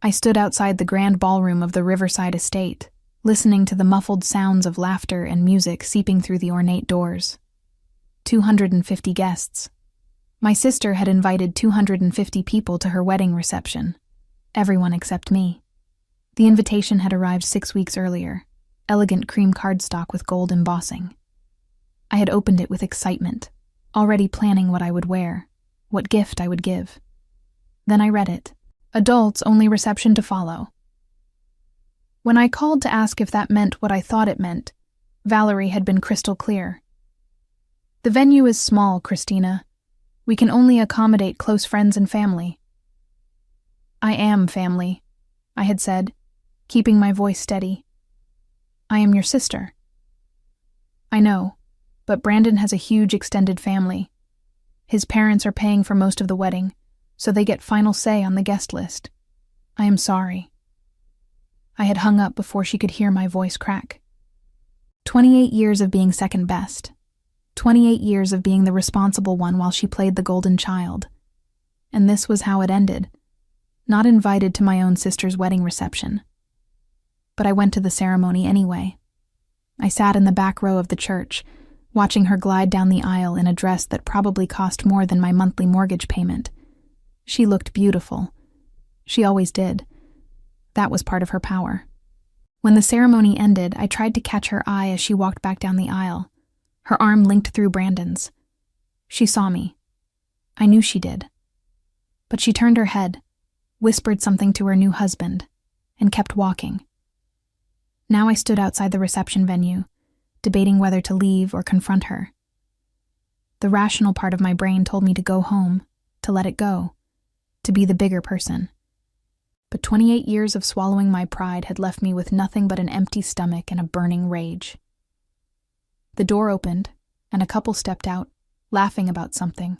I stood outside the grand ballroom of the Riverside estate, listening to the muffled sounds of laughter and music seeping through the ornate doors. 250 guests. My sister had invited 250 people to her wedding reception. Everyone except me. The invitation had arrived 6 weeks earlier, elegant cream cardstock with gold embossing. I had opened it with excitement, already planning what I would wear, what gift I would give. Then I read it. Adults only reception to follow. When I called to ask if that meant what I thought it meant, Valerie had been crystal clear. The venue is small, Christina. We can only accommodate close friends and family. I am family, I had said, keeping my voice steady. I am your sister. I know, but Brandon has a huge extended family. His parents are paying for most of the wedding, so they get final say on the guest list. I am sorry. I had hung up before she could hear my voice crack. 28 years of being second best. 28 years of being the responsible one while she played the golden child. And this was how it ended. Not invited to my own sister's wedding reception. But I went to the ceremony anyway. I sat in the back row of the church, watching her glide down the aisle in a dress that probably cost more than my monthly mortgage payment. She looked beautiful. She always did. That was part of her power. When the ceremony ended, I tried to catch her eye as she walked back down the aisle, her arm linked through Brandon's. She saw me. I knew she did. But she turned her head, whispered something to her new husband, and kept walking. Now I stood outside the reception venue, debating whether to leave or confront her. The rational part of my brain told me to go home, to let it go, to be the bigger person. But 28 years of swallowing my pride had left me with nothing but an empty stomach and a burning rage. The door opened, and a couple stepped out, laughing about something.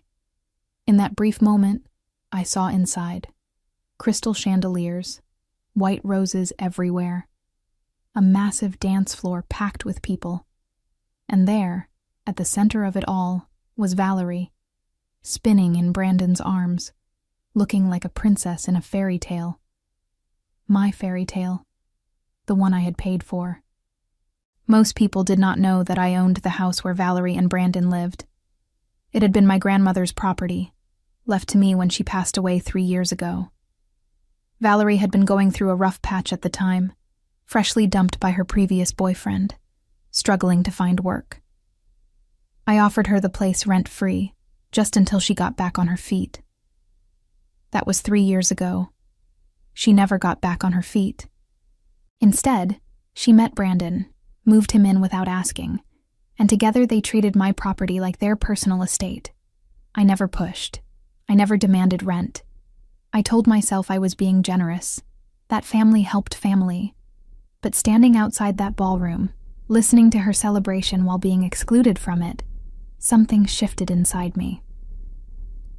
In that brief moment, I saw inside. Crystal chandeliers, white roses everywhere, a massive dance floor packed with people. And there, at the center of it all, was Valerie, spinning in Brandon's arms, looking like a princess in a fairy tale. My fairy tale, the one I had paid for. Most people did not know that I owned the house where Valerie and Brandon lived. It had been my grandmother's property, left to me when she passed away 3 years ago. Valerie had been going through a rough patch at the time, freshly dumped by her previous boyfriend, struggling to find work. I offered her the place rent-free, just until she got back on her feet. That was 3 years ago. She never got back on her feet. Instead, she met Brandon, moved him in without asking, and together they treated my property like their personal estate. I never pushed. I never demanded rent. I told myself I was being generous. That family helped family. But standing outside that ballroom, listening to her celebration while being excluded from it, something shifted inside me.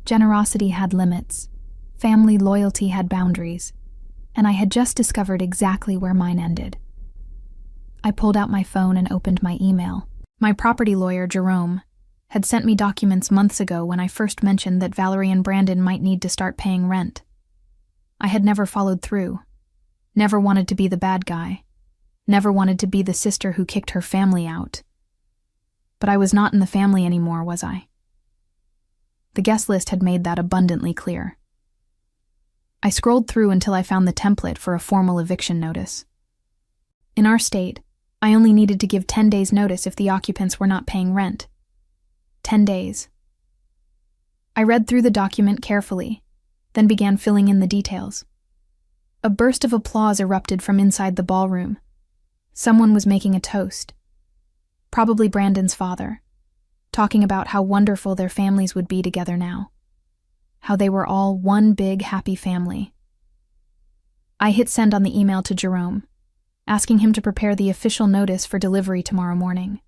Generosity had limits. Family loyalty had boundaries. And I had just discovered exactly where mine ended. I pulled out my phone and opened my email. My property lawyer, Jerome, had sent me documents months ago when I first mentioned that Valerie and Brandon might need to start paying rent. I had never followed through, never wanted to be the bad guy, never wanted to be the sister who kicked her family out. But I was not in the family anymore, was I? The guest list had made that abundantly clear. I scrolled through until I found the template for a formal eviction notice. In our state, I only needed to give 10 days' notice if the occupants were not paying rent. 10 days. I read through the document carefully, then began filling in the details. A burst of applause erupted from inside the ballroom. Someone was making a toast. Probably Brandon's father, talking about how wonderful their families would be together now. How they were all one big happy family. I hit send on the email to Jerome, asking him to prepare the official notice for delivery tomorrow morning.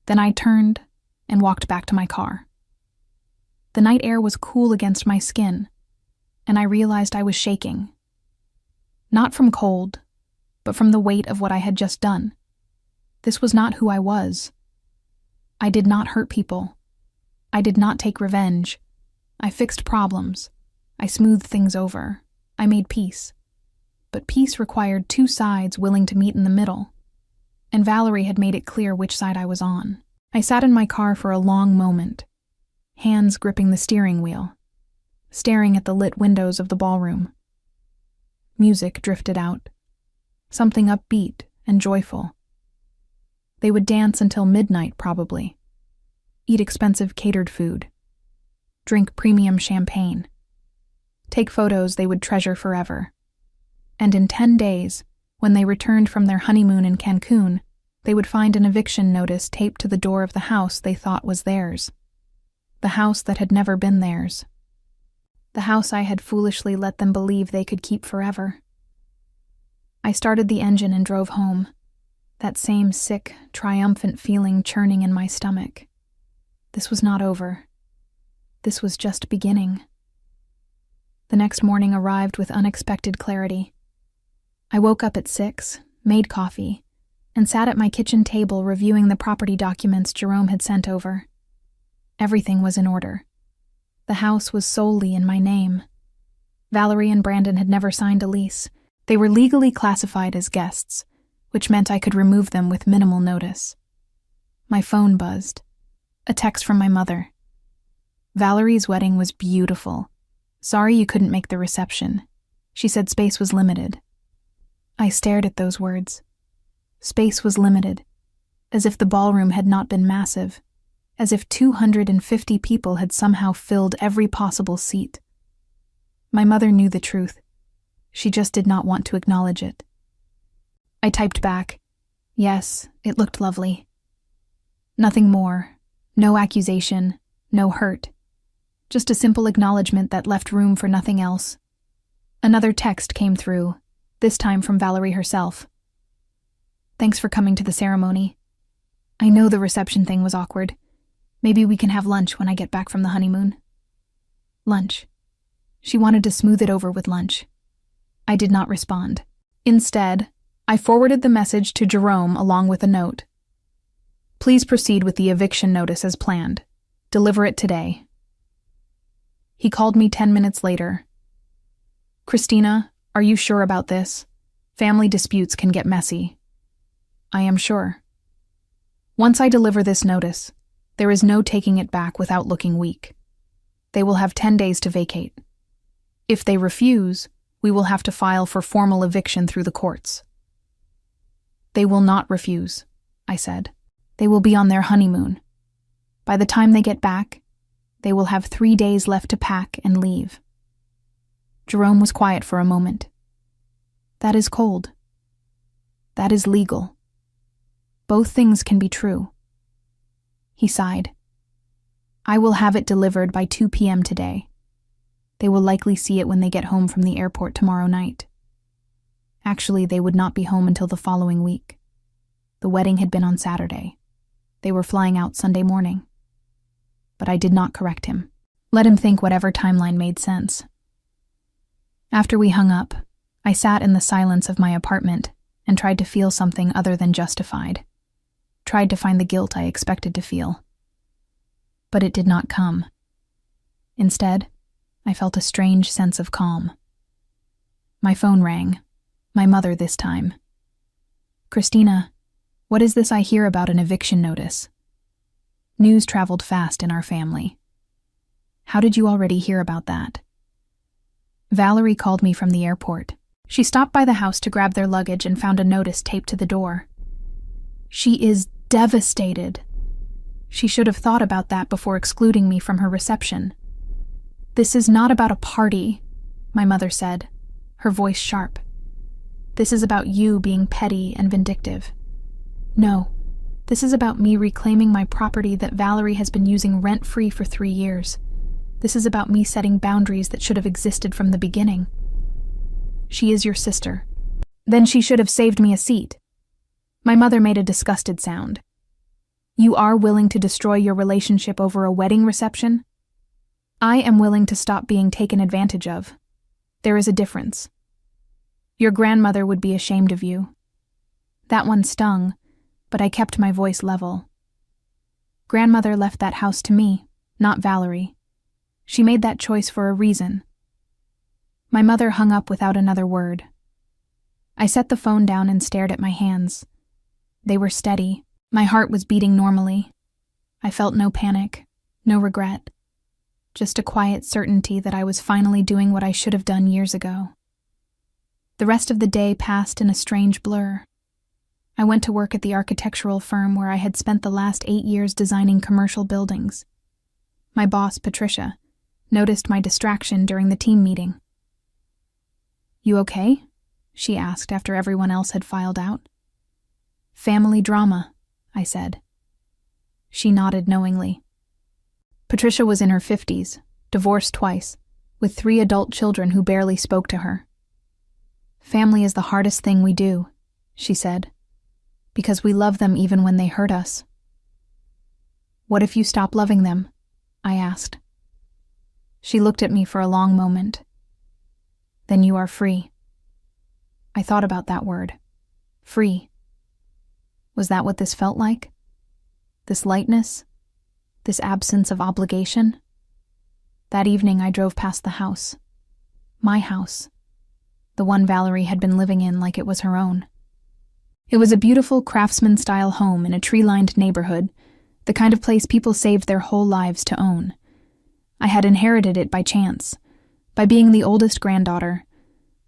Then I turned and walked back to my car. The night air was cool against my skin, and I realized I was shaking. Not from cold, but from the weight of what I had just done. This was not who I was. I did not hurt people. I did not take revenge. I fixed problems. I smoothed things over. I made peace. but peace required two sides willing to meet in the middle. And Valerie had made it clear which side I was on. I sat in my car for a long moment, hands gripping the steering wheel, staring at the lit windows of the ballroom. Music drifted out, something upbeat and joyful. They would dance until midnight, probably, eat expensive catered food, drink premium champagne, take photos they would treasure forever. And in 10 days, when they returned from their honeymoon in Cancun, they would find an eviction notice taped to the door of the house they thought was theirs. The house that had never been theirs. The house I had foolishly let them believe they could keep forever. I started the engine and drove home, that same sick, triumphant feeling churning in my stomach. This was not over. This was just beginning. The next morning arrived with unexpected clarity. I woke up at 6, made coffee, and sat at my kitchen table reviewing the property documents Jerome had sent over. Everything was in order. The house was solely in my name. Valerie and Brandon had never signed a lease. They were legally classified as guests, which meant I could remove them with minimal notice. My phone buzzed. A text from my mother. Valerie's wedding was beautiful. Sorry you couldn't make the reception. She said space was limited. I stared at those words. Space was limited, as if the ballroom had not been massive, as if 250 people had somehow filled every possible seat. My mother knew the truth. She just did not want to acknowledge it. I typed back, yes, it looked lovely. Nothing more, no accusation, no hurt. Just a simple acknowledgement that left room for nothing else. Another text came through, this time from Valerie herself. Thanks for coming to the ceremony. I know the reception thing was awkward. Maybe we can have lunch when I get back from the honeymoon. Lunch. She wanted to smooth it over with lunch. I did not respond. Instead, I forwarded the message to Jerome along with a note. Please proceed with the eviction notice as planned. Deliver it today. He called me 10 minutes later. Christina, are you sure about this? Family disputes can get messy. I am sure. Once I deliver this notice, there is no taking it back without looking weak. They will have 10 days to vacate. If they refuse, we will have to file for formal eviction through the courts. They will not refuse, I said. They will be on their honeymoon. By the time they get back, they will have 3 days left to pack and leave. Jerome was quiet for a moment. That is cold. That is legal. Both things can be true. He sighed. I will have it delivered by 2 p.m. today. They will likely see it when they get home from the airport tomorrow night. Actually, they would not be home until the following week. The wedding had been on Saturday. They were flying out Sunday morning. But I did not correct him. Let him think whatever timeline made sense. After we hung up, I sat in the silence of my apartment and tried to feel something other than justified. Tried to find the guilt I expected to feel. But it did not come. Instead, I felt a strange sense of calm. My phone rang. My mother this time. Christina, what is this I hear about an eviction notice? News traveled fast in our family. How did you already hear about that? Valerie called me from the airport. She stopped by the house to grab their luggage and found a notice taped to the door. She is devastated. She should have thought about that before excluding me from her reception. This is not about a party, my mother said, her voice sharp. This is about you being petty and vindictive. No, this is about me reclaiming my property that Valerie has been using rent-free for 3 years. This is about me setting boundaries that should have existed from the beginning. She is your sister. Then she should have saved me a seat. My mother made a disgusted sound. You are willing to destroy your relationship over a wedding reception? I am willing to stop being taken advantage of. There is a difference. Your grandmother would be ashamed of you. That one stung, but I kept my voice level. Grandmother left that house to me, not Valerie. She made that choice for a reason. My mother hung up without another word. I set the phone down and stared at my hands. They were steady. My heart was beating normally. I felt no panic, no regret. Just a quiet certainty that I was finally doing what I should have done years ago. The rest of the day passed in a strange blur. I went to work at the architectural firm where I had spent the last 8 years designing commercial buildings. My boss, Patricia, noticed my distraction during the team meeting. "You okay?" she asked after everyone else had filed out. "Family drama," I said. She nodded knowingly. Patricia was in her 50s, divorced twice, with 3 adult children who barely spoke to her. "Family is the hardest thing we do," she said, "because we love them even when they hurt us." "What if you stop loving them?" I asked. She looked at me for a long moment. "Then you are free." I thought about that word. Free. Was that what this felt like? This lightness? This absence of obligation? That evening I drove past the house. My house. The one Valerie had been living in like it was her own. It was a beautiful craftsman-style home in a tree-lined neighborhood, the kind of place people saved their whole lives to own. I had inherited it by chance, by being the oldest granddaughter,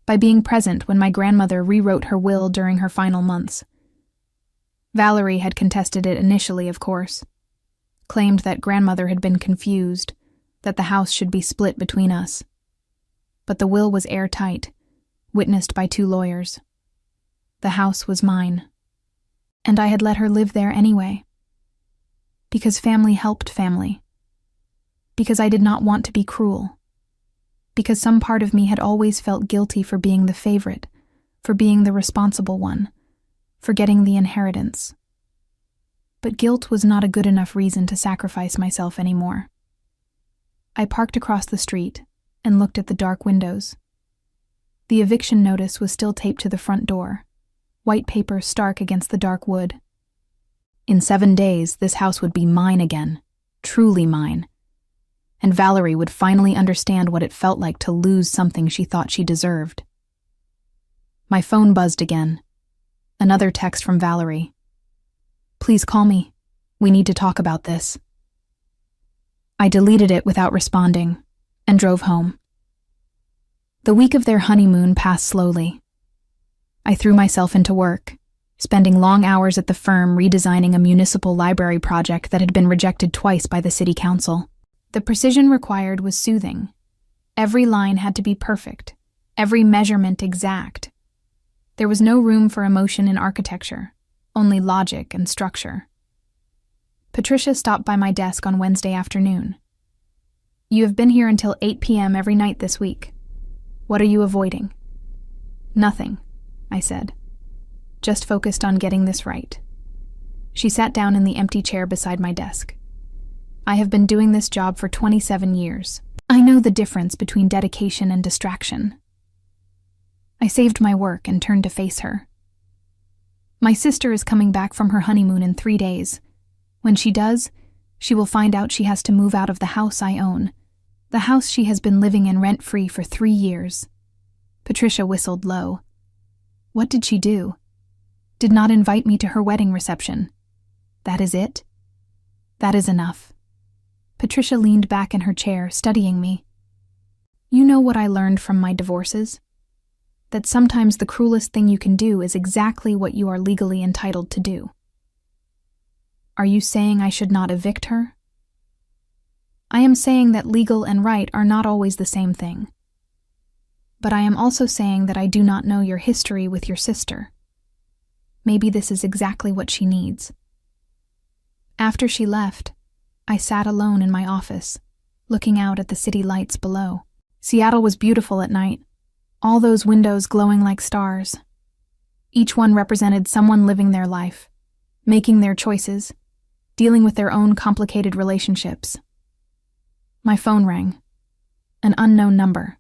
by being present when my grandmother rewrote her will during her final months. Valerie had contested it initially, of course, claimed that grandmother had been confused, that the house should be split between us. But the will was airtight, witnessed by 2 lawyers. The house was mine, and I had let her live there anyway. Because family helped family. Because I did not want to be cruel. Because some part of me had always felt guilty for being the favorite, for being the responsible one, for getting the inheritance. But guilt was not a good enough reason to sacrifice myself anymore. I parked across the street and looked at the dark windows. The eviction notice was still taped to the front door, white paper stark against the dark wood. In 7 days, this house would be mine again, truly mine. And Valerie would finally understand what it felt like to lose something she thought she deserved. My phone buzzed again. Another text from Valerie. "Please call me. We need to talk about this." I deleted it without responding and drove home. The week of their honeymoon passed slowly. I threw myself into work, spending long hours at the firm redesigning a municipal library project that had been rejected twice by the city council. The precision required was soothing. Every line had to be perfect, every measurement exact. There was no room for emotion in architecture, only logic and structure. Patricia stopped by my desk on Wednesday afternoon. "You have been here until 8 p.m. every night this week. What are you avoiding?" "Nothing," I said. "Just focused on getting this right." She sat down in the empty chair beside my desk. "I have been doing this job for 27 years. I know the difference between dedication and distraction." I saved my work and turned to face her. "My sister is coming back from her honeymoon in 3 days. When she does, she will find out she has to move out of the house I own, the house she has been living in rent-free for 3 years. Patricia whistled low. What did she do? Did not invite me to her wedding reception. That is it? That is enough. Patricia leaned back in her chair, studying me. You know what I learned from my divorces? That sometimes the cruelest thing you can do is exactly what you are legally entitled to do. Are you saying I should not evict her? I am saying that legal and right are not always the same thing. But I am also saying that I do not know your history with your sister. Maybe this is exactly what she needs. After she left, I sat alone in my office, looking out at the city lights below. Seattle was beautiful at night, all those windows glowing like stars. Each one represented someone living their life, making their choices, dealing with their own complicated relationships. My phone rang. An unknown number.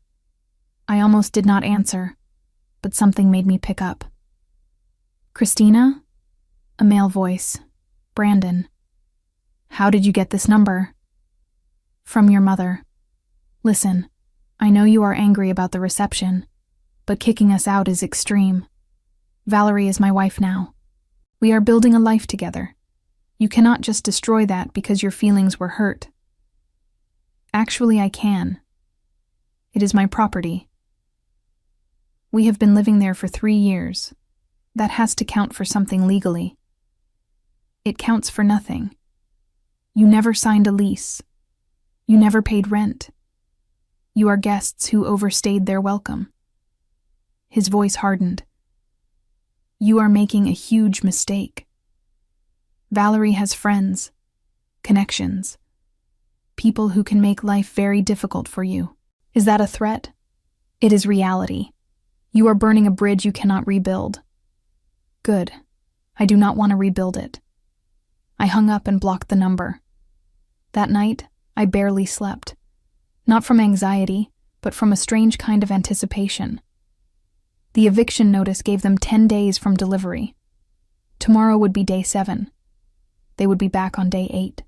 I almost did not answer, but something made me pick up. Christina? A male voice. Brandon. How did you get this number? From your mother. Listen, I know you are angry about the reception, but kicking us out is extreme. Valerie is my wife now. We are building a life together. You cannot just destroy that because your feelings were hurt. Actually, I can. It is my property. We have been living there for 3 years. That has to count for something legally. It counts for nothing. You never signed a lease. You never paid rent. You are guests who overstayed their welcome. His voice hardened. You are making a huge mistake. Valerie has friends, connections, people who can make life very difficult for you. Is that a threat? It is reality. You are burning a bridge you cannot rebuild. Good. I do not want to rebuild it. I hung up and blocked the number. That night, I barely slept. Not from anxiety, but from a strange kind of anticipation. The eviction notice gave them 10 days from delivery. Tomorrow would be day 7. They would be back on day 8.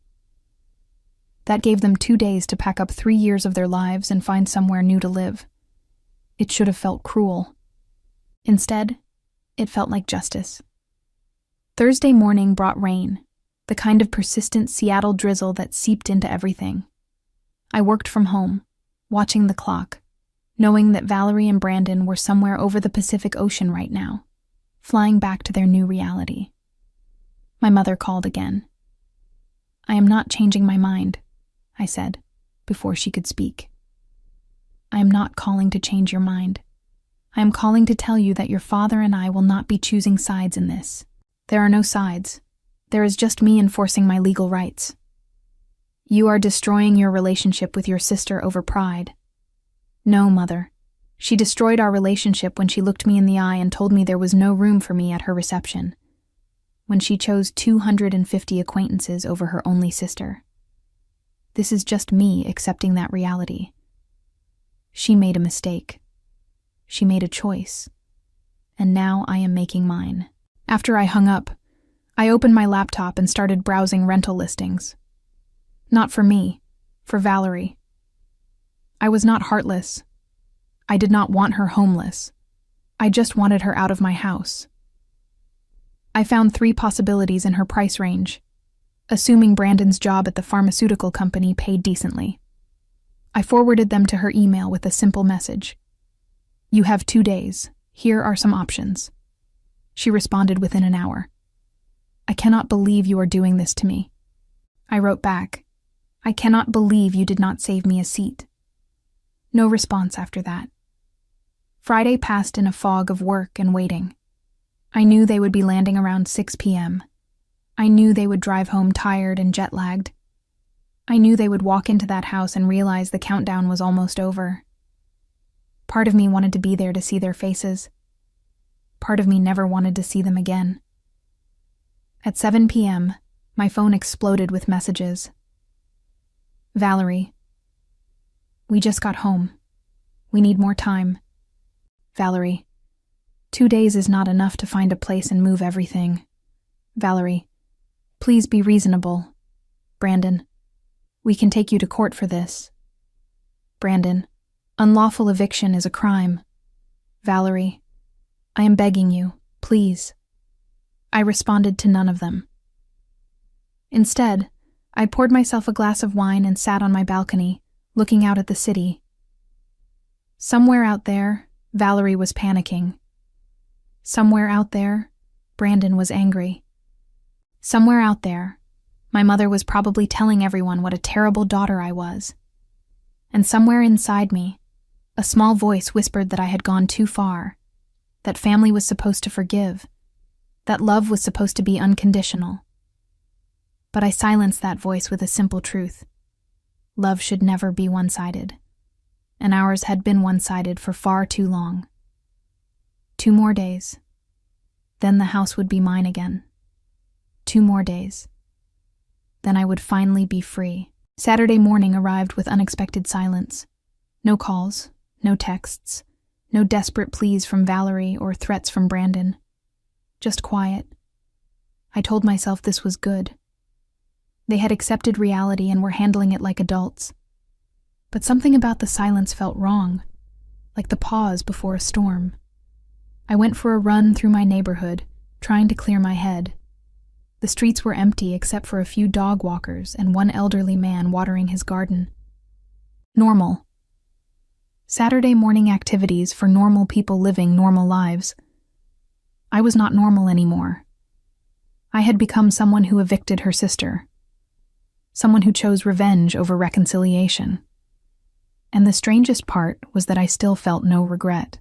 That gave them 2 days to pack up 3 years of their lives and find somewhere new to live. It should have felt cruel. Instead, it felt like justice. Thursday morning brought rain, the kind of persistent Seattle drizzle that seeped into everything. I worked from home, watching the clock, knowing that Valerie and Brandon were somewhere over the Pacific Ocean right now, flying back to their new reality. My mother called again. I am not changing my mind, I said, before she could speak. I am not calling to change your mind. I am calling to tell you that your father and I will not be choosing sides in this. There are no sides. There is just me enforcing my legal rights. You are destroying your relationship with your sister over pride. No, Mother. She destroyed our relationship when she looked me in the eye and told me there was no room for me at her reception, when she chose 250 acquaintances over her only sister. This is just me accepting that reality. She made a mistake. She made a choice. And now I am making mine. After I hung up, I opened my laptop and started browsing rental listings. Not for me, for Valerie. I was not heartless. I did not want her homeless. I just wanted her out of my house. I found 3 possibilities in her price range, assuming Brandon's job at the pharmaceutical company paid decently. I forwarded them to her email with a simple message. You have 2 days. Here are some options. She responded within an hour. I cannot believe you are doing this to me. I wrote back. I cannot believe you did not save me a seat. No response after that. Friday passed in a fog of work and waiting. I knew they would be landing around 6 p.m. I knew they would drive home tired and jet-lagged. I knew they would walk into that house and realize the countdown was almost over. Part of me wanted to be there to see their faces. Part of me never wanted to see them again. At 7 p.m., my phone exploded with messages. Valerie. We just got home. We need more time. Valerie. 2 days is not enough to find a place and move everything. Valerie. Please be reasonable. Brandon. We can take you to court for this. Brandon. Unlawful eviction is a crime. Valerie. I am begging you, please. I responded to none of them. Instead, I poured myself a glass of wine and sat on my balcony, looking out at the city. Somewhere out there, Valerie was panicking. Somewhere out there, Brandon was angry. Somewhere out there, my mother was probably telling everyone what a terrible daughter I was. And somewhere inside me, a small voice whispered that I had gone too far, that family was supposed to forgive, that love was supposed to be unconditional. But I silenced that voice with a simple truth. Love should never be one-sided, and ours had been one-sided for far too long. 2 more days. Then the house would be mine again. 2 more days. Then I would finally be free. Saturday morning arrived with unexpected silence. No calls, no texts, no desperate pleas from Valerie or threats from Brandon. Just quiet. I told myself this was good. They had accepted reality and were handling it like adults. But something about the silence felt wrong, like the pause before a storm. I went for a run through my neighborhood, trying to clear my head. The streets were empty except for a few dog walkers and one elderly man watering his garden. Normal. Saturday morning activities for normal people living normal lives. I was not normal anymore. I had become someone who evicted her sister. Someone who chose revenge over reconciliation. And the strangest part was that I still felt no regret.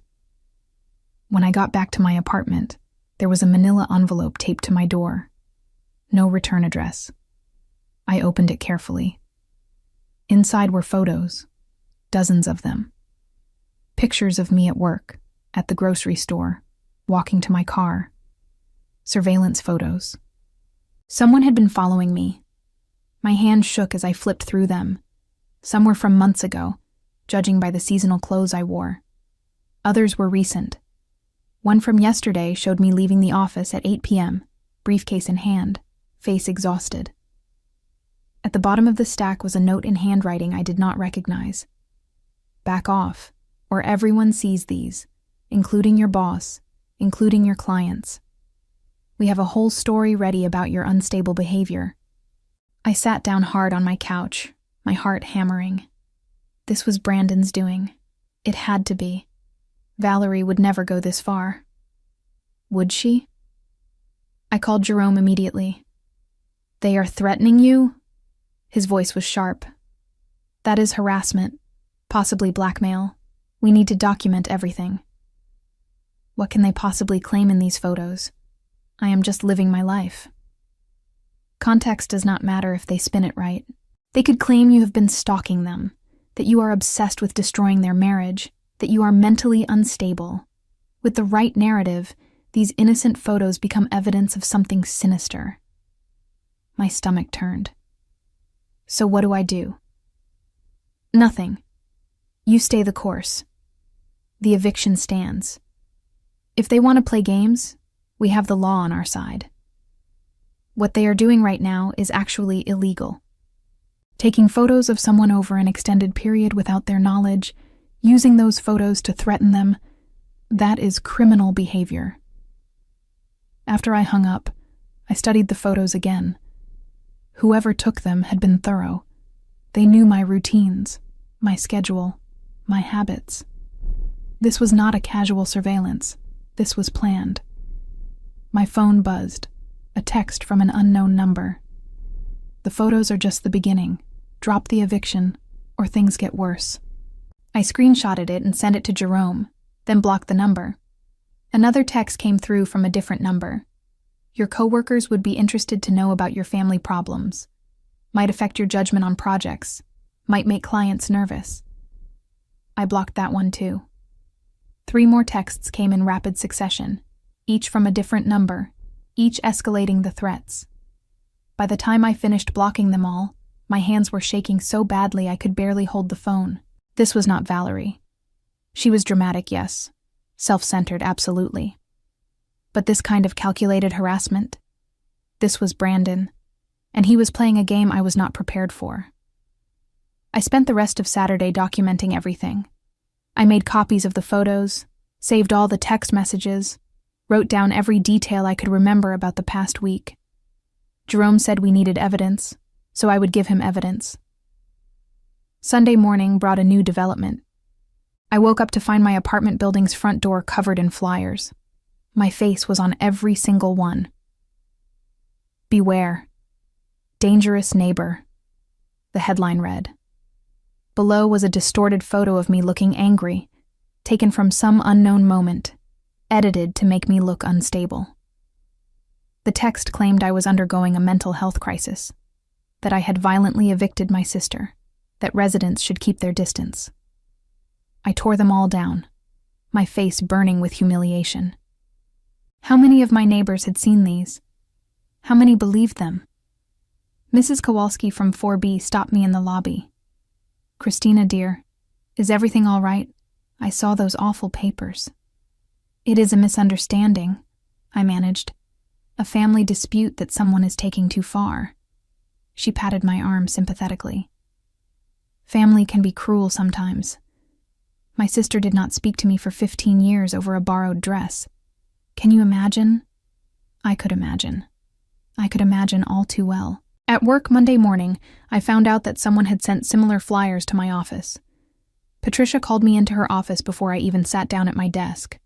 When I got back to my apartment, there was a manila envelope taped to my door. No return address. I opened it carefully. Inside were photos, dozens of them. Pictures of me at work, at the grocery store, walking to my car. Surveillance photos. Someone had been following me. My hand shook as I flipped through them. Some were from months ago, judging by the seasonal clothes I wore. Others were recent. One from yesterday showed me leaving the office at 8 p.m., briefcase in hand, face exhausted. At the bottom of the stack was a note in handwriting I did not recognize. Back off, or everyone sees these, including your boss, including your clients. We have a whole story ready about your unstable behavior. I sat down hard on my couch, my heart hammering. This was Brandon's doing. It had to be. Valerie would never go this far. Would she? I called Jerome immediately. They are threatening you? His voice was sharp. That is harassment, possibly blackmail. We need to document everything. What can they possibly claim in these photos? I am just living my life. Context does not matter if they spin it right. They could claim you have been stalking them, that you are obsessed with destroying their marriage, that you are mentally unstable. With the right narrative, these innocent photos become evidence of something sinister. My stomach turned. So what do I do? Nothing. You stay the course. The eviction stands. If they want to play games, we have the law on our side. What they are doing right now is actually illegal. Taking photos of someone over an extended period without their knowledge, using those photos to threaten them, that is criminal behavior. After I hung up, I studied the photos again. Whoever took them had been thorough. They knew my routines, my schedule, my habits. This was not a casual surveillance. This was planned. My phone buzzed, a text from an unknown number. The photos are just the beginning. Drop the eviction, or things get worse. I screenshotted it and sent it to Jerome, then blocked the number. Another text came through from a different number. Your coworkers would be interested to know about your family problems. Might affect your judgment on projects. Might make clients nervous. I blocked that one too. 3 more texts came in rapid succession, each from a different number, each escalating the threats. By the time I finished blocking them all, my hands were shaking so badly I could barely hold the phone. This was not Valerie. She was dramatic, yes. Self-centered, absolutely. But this kind of calculated harassment? This was Brandon, and he was playing a game I was not prepared for. I spent the rest of Saturday documenting everything. I made copies of the photos, saved all the text messages, wrote down every detail I could remember about the past week. Jerome said we needed evidence, so I would give him evidence. Sunday morning brought a new development. I woke up to find my apartment building's front door covered in flyers. My face was on every single one. Beware. Dangerous neighbor. The headline read. Below was a distorted photo of me looking angry, taken from some unknown moment, edited to make me look unstable. The text claimed I was undergoing a mental health crisis, that I had violently evicted my sister, that residents should keep their distance. I tore them all down, my face burning with humiliation. How many of my neighbors had seen these? How many believed them? Mrs. Kowalski from 4B stopped me in the lobby. Christina, dear, is everything all right? I saw those awful papers. It is a misunderstanding, I managed. A family dispute that someone is taking too far. She patted my arm sympathetically. Family can be cruel sometimes. My sister did not speak to me for 15 years over a borrowed dress. Can you imagine? I could imagine. I could imagine all too well. At work Monday morning, I found out that someone had sent similar flyers to my office. Patricia called me into her office before I even sat down at my desk.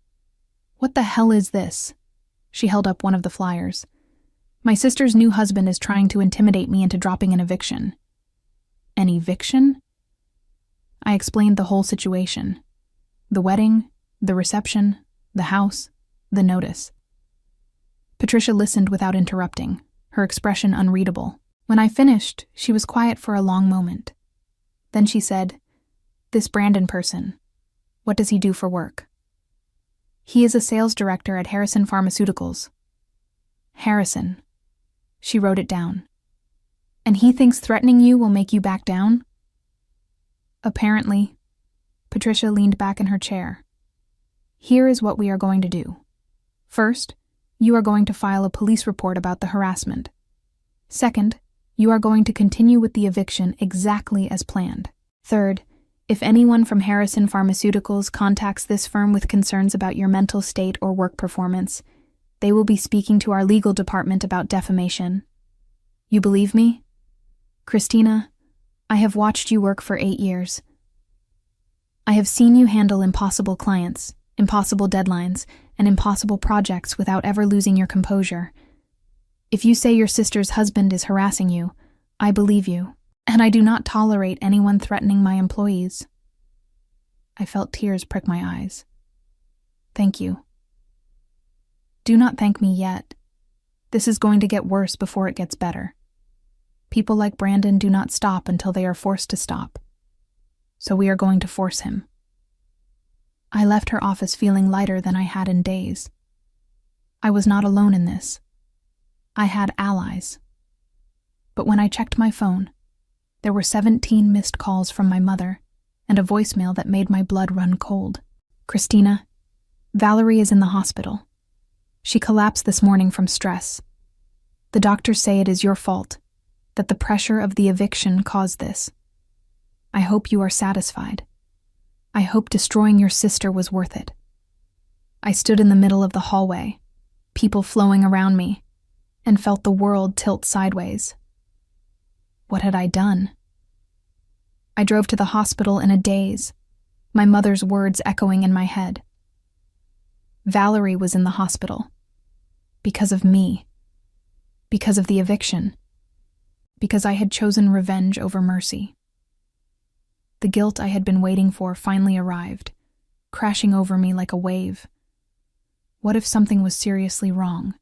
"What the hell is this?" She held up one of the flyers. "My sister's new husband is trying to intimidate me into dropping an eviction." An eviction? I explained the whole situation. The wedding, the reception, the house, the notice. Patricia listened without interrupting, her expression unreadable. When I finished, she was quiet for a long moment. Then she said, "This Brandon person, what does he do for work?" "He is a sales director at Harrison Pharmaceuticals." Harrison. She wrote it down. "And he thinks threatening you will make you back down?" "Apparently." Patricia leaned back in her chair. "Here is what we are going to do. First, you are going to file a police report about the harassment. Second, you are going to continue with the eviction exactly as planned. Third, if anyone from Harrison Pharmaceuticals contacts this firm with concerns about your mental state or work performance, they will be speaking to our legal department about defamation. You believe me? Christina, I have watched you work for 8 years. I have seen you handle impossible clients, impossible deadlines, and impossible projects without ever losing your composure. If you say your sister's husband is harassing you, I believe you, and I do not tolerate anyone threatening my employees." I felt tears prick my eyes. "Thank you." "Do not thank me yet. This is going to get worse before it gets better. People like Brandon do not stop until they are forced to stop. So we are going to force him." I left her office feeling lighter than I had in days. I was not alone in this. I had allies. But when I checked my phone, there were 17 missed calls from my mother and a voicemail that made my blood run cold. "Christina, Valerie is in the hospital. She collapsed this morning from stress. The doctors say it is your fault, that the pressure of the eviction caused this. I hope you are satisfied. I hope destroying your sister was worth it." I stood in the middle of the hallway, people flowing around me, and felt the world tilt sideways. What had I done? I drove to the hospital in a daze, my mother's words echoing in my head. Valerie was in the hospital. Because of me. Because of the eviction. Because I had chosen revenge over mercy. The guilt I had been waiting for finally arrived, crashing over me like a wave. What if something was seriously wrong?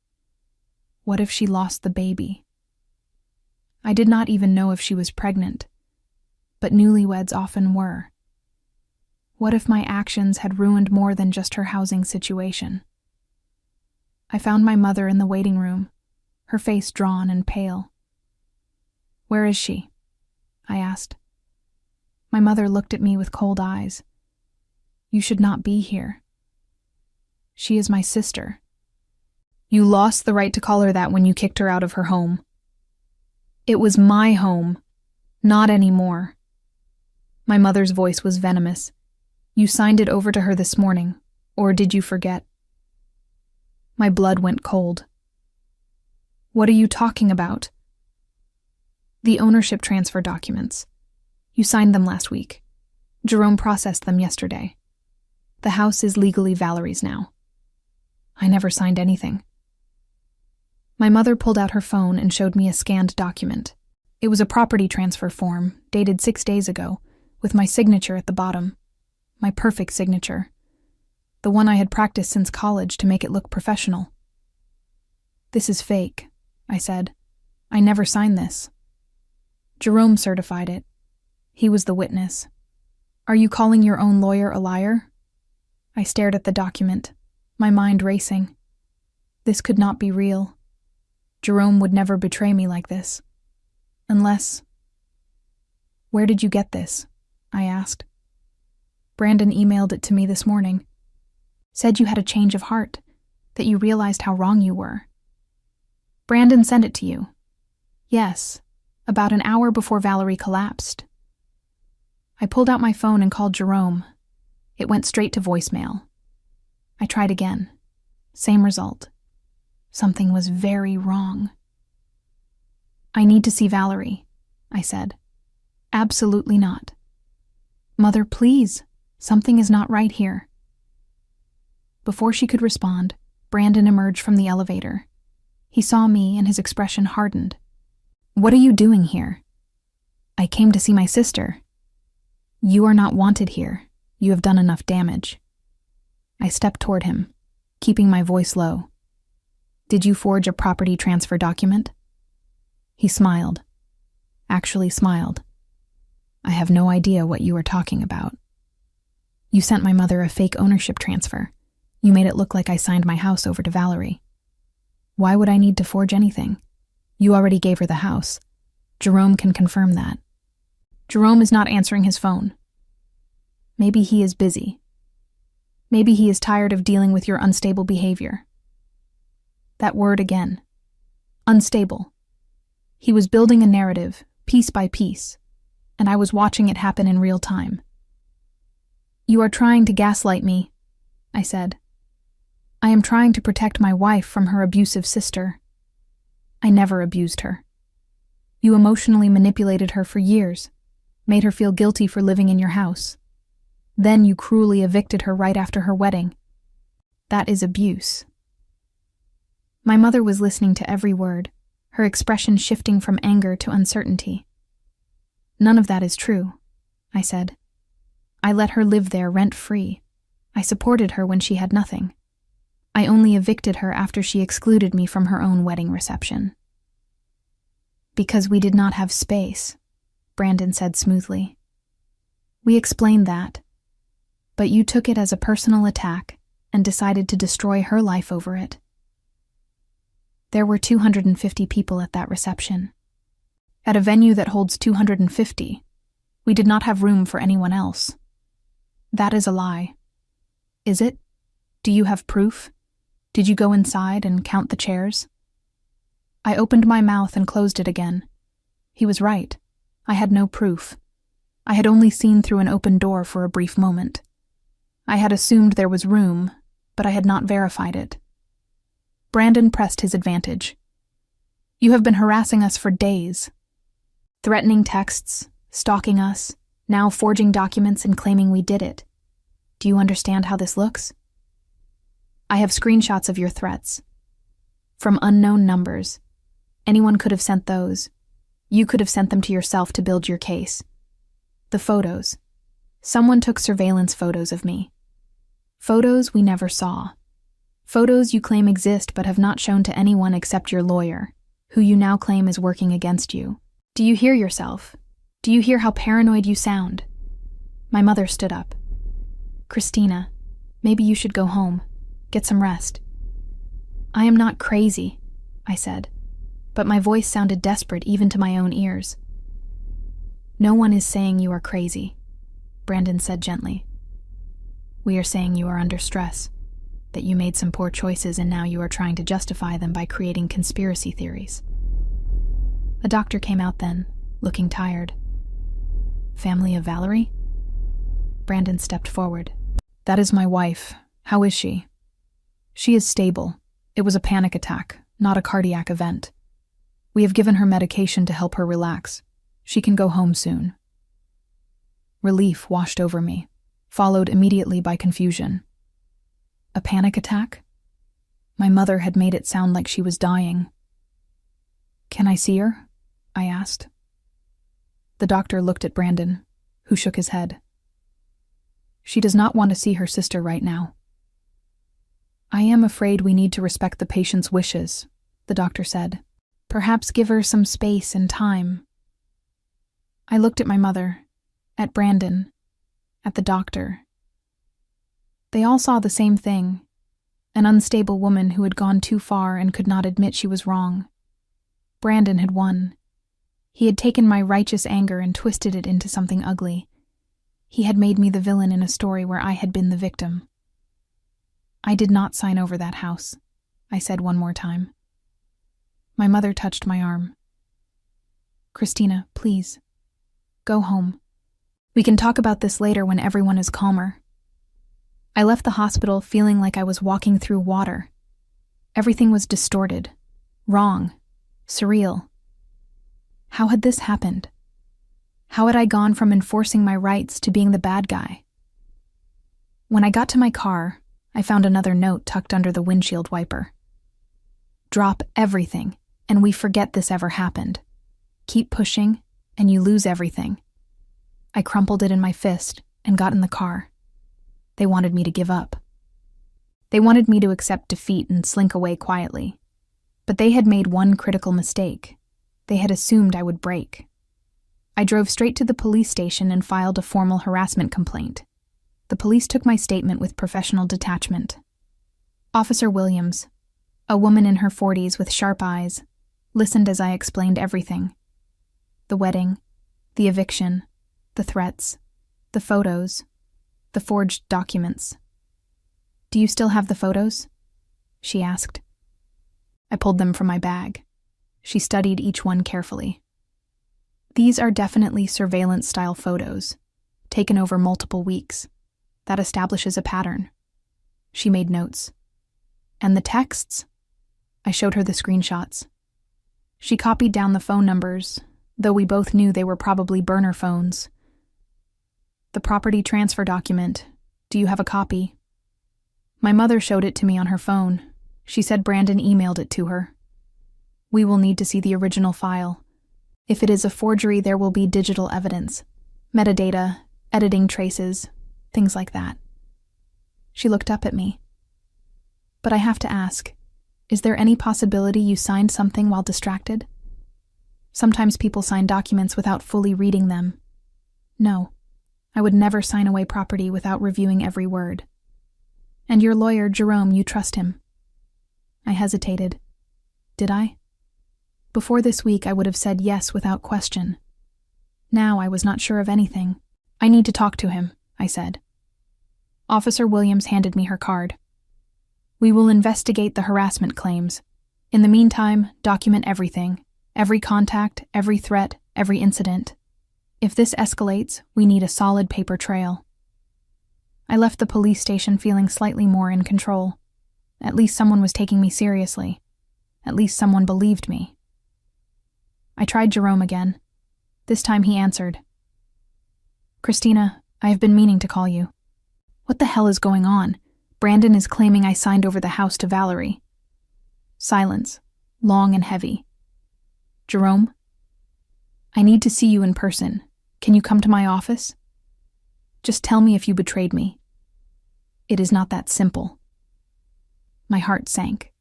What if she lost the baby? I did not even know if she was pregnant, but newlyweds often were. What if my actions had ruined more than just her housing situation? I found my mother in the waiting room, her face drawn and pale. "Where is she?" I asked. My mother looked at me with cold eyes. "You should not be here." "She is my sister." "You lost the right to call her that when you kicked her out of her home." "It was my home. Not anymore." My mother's voice was venomous. "You signed it over to her this morning, or did you forget?" My blood went cold. "What are you talking about?" "The ownership transfer documents. You signed them last week. Jerome processed them yesterday. The house is legally Valerie's now." "I never signed anything." My mother pulled out her phone and showed me a scanned document. It was a property transfer form, dated 6 days ago, with my signature at the bottom. My perfect signature. The one I had practiced since college to make it look professional. "This is fake," I said. "I never signed this." "Jerome certified it. He was the witness." "Are you calling your own lawyer a liar?" I stared at the document, my mind racing. This could not be real. Jerome would never betray me like this. Unless... "Where did you get this?" I asked. "Brandon emailed it to me this morning. Said you had a change of heart, that you realized how wrong you were." "Brandon sent it to you?" "Yes, about an hour before Valerie collapsed." I pulled out my phone and called Jerome. It went straight to voicemail. I tried again. Same result. Something was very wrong. I need to see Valerie, I said. Absolutely not. Mother, please. Something is not right here. Before she could respond, Brandon emerged from the elevator. He saw me and his expression hardened. What are you doing here? I came to see my sister. You are not wanted here. You have done enough damage. I stepped toward him, keeping my voice low. Did you forge a property transfer document? He smiled. Actually smiled. I have no idea what you are talking about. You sent my mother a fake ownership transfer. You made it look like I signed my house over to Valerie. Why would I need to forge anything? You already gave her the house. Jerome can confirm that. Jerome is not answering his phone. Maybe he is busy. Maybe he is tired of dealing with your unstable behavior. That word again. Unstable. He was building a narrative, piece by piece, and I was watching it happen in real time. You are trying to gaslight me, I said. I am trying to protect my wife from her abusive sister. I never abused her. You emotionally manipulated her for years, made her feel guilty for living in your house. Then you cruelly evicted her right after her wedding. That is abuse. My mother was listening to every word, her expression shifting from anger to uncertainty. None of that is true, I said. I let her live there rent-free. I supported her when she had nothing. I only evicted her after she excluded me from her own wedding reception. Because we did not have space, Brandon said smoothly. We explained that, but you took it as a personal attack and decided to destroy her life over it. There were 250 people at that reception. At a venue that holds 250, we did not have room for anyone else. That is a lie. Is it? Do you have proof? Did you go inside and count the chairs? I opened my mouth and closed it again. He was right. I had no proof. I had only seen through an open door for a brief moment. I had assumed there was room, but I had not verified it. Brandon pressed his advantage. You have been harassing us for days. Threatening texts, stalking us, now forging documents and claiming we did it. Do you understand how this looks? I have screenshots of your threats. From unknown numbers. Anyone could have sent those. You could have sent them to yourself to build your case. The photos. Someone took surveillance photos of me. Photos we never saw. Photos you claim exist but have not shown to anyone except your lawyer, who you now claim is working against you. Do you hear yourself? Do you hear how paranoid you sound? My mother stood up. Christina, maybe you should go home. Get some rest. I am not crazy, I said, but my voice sounded desperate even to my own ears. No one is saying you are crazy, Brandon said gently. We are saying you are under stress, that you made some poor choices and now you are trying to justify them by creating conspiracy theories. A doctor came out then, looking tired. Family of Valerie? Brandon stepped forward. That is my wife. How is she? She is stable. It was a panic attack, not a cardiac event. We have given her medication to help her relax. She can go home soon. Relief washed over me, followed immediately by confusion. A panic attack? My mother had made it sound like she was dying. Can I see her? I asked. The doctor looked at Brandon, who shook his head. She does not want to see her sister right now. I am afraid we need to respect the patient's wishes, the doctor said. Perhaps give her some space and time. I looked at my mother, at Brandon, at the doctor. They all saw the same thing, an unstable woman who had gone too far and could not admit she was wrong. Brandon had won. He had taken my righteous anger and twisted it into something ugly. He had made me the villain in a story where I had been the victim. I did not sign over that house, I said one more time. My mother touched my arm. Christina, please, go home. We can talk about this later when everyone is calmer. I left the hospital feeling like I was walking through water, Everything was distorted, wrong, surreal. How had this happened? How had I gone from enforcing my rights to being the bad guy? When I got to my car, I found another note tucked under the windshield wiper. Drop everything, and we forget this ever happened. Keep pushing, and you lose everything. I crumpled it in my fist and got in the car. They wanted me to give up. They wanted me to accept defeat and slink away quietly. But they had made one critical mistake. They had assumed I would break. I drove straight to the police station and filed a formal harassment complaint. The police took my statement with professional detachment. Officer Williams, a woman in her 40s with sharp eyes, listened as I explained everything. The wedding, the eviction, the threats, the photos, the forged documents. "Do you still have the photos?" she asked. I pulled them from my bag. She studied each one carefully. "These are definitely surveillance-style photos, taken over multiple weeks. That establishes a pattern." She made notes. "And the texts?" I showed her the screenshots. She copied down the phone numbers, though we both knew they were probably burner phones. "The property transfer document. Do you have a copy?" My mother showed it to me on her phone. She said Brandon emailed it to her. "We will need to see the original file. If it is a forgery, there will be digital evidence, metadata, editing traces, things like that." She looked up at me. "But I have to ask, is there any possibility you signed something while distracted? Sometimes people sign documents without fully reading them. No, I would never sign away property without reviewing every word. And your lawyer, Jerome, you trust him?" I hesitated. Did I? Before this week, I would have said yes without question. Now I was not sure of anything. "I need to talk to him," I said. Officer Williams handed me her card. "We will investigate the harassment claims. In the meantime, document everything. Every contact, every threat, every incident. If this escalates, we need a solid paper trail." I left the police station feeling slightly more in control. At least someone was taking me seriously. At least someone believed me. I tried Jerome again. This time he answered. "Christina, I have been meaning to call you." "What the hell is going on? Brandon is claiming I signed over the house to Valerie." Silence, long and heavy. "Jerome? I need to see you in person. Can you come to my office? Just tell me if you betrayed me." "It is not that simple." My heart sank.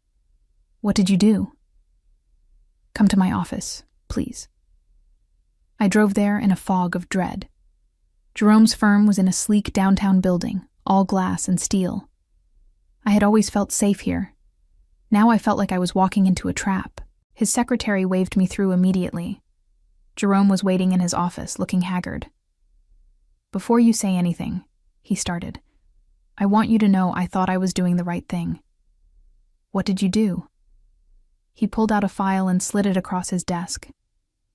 "What did you do?" "Come to my office, please." I drove there in a fog of dread. Jerome's firm was in a sleek downtown building, all glass and steel. I had always felt safe here. Now I felt like I was walking into a trap. His secretary waved me through immediately. Jerome was waiting in his office, looking haggard. "Before you say anything," he started, "I want you to know I thought I was doing the right thing." "What did you do?" He pulled out a file and slid it across his desk.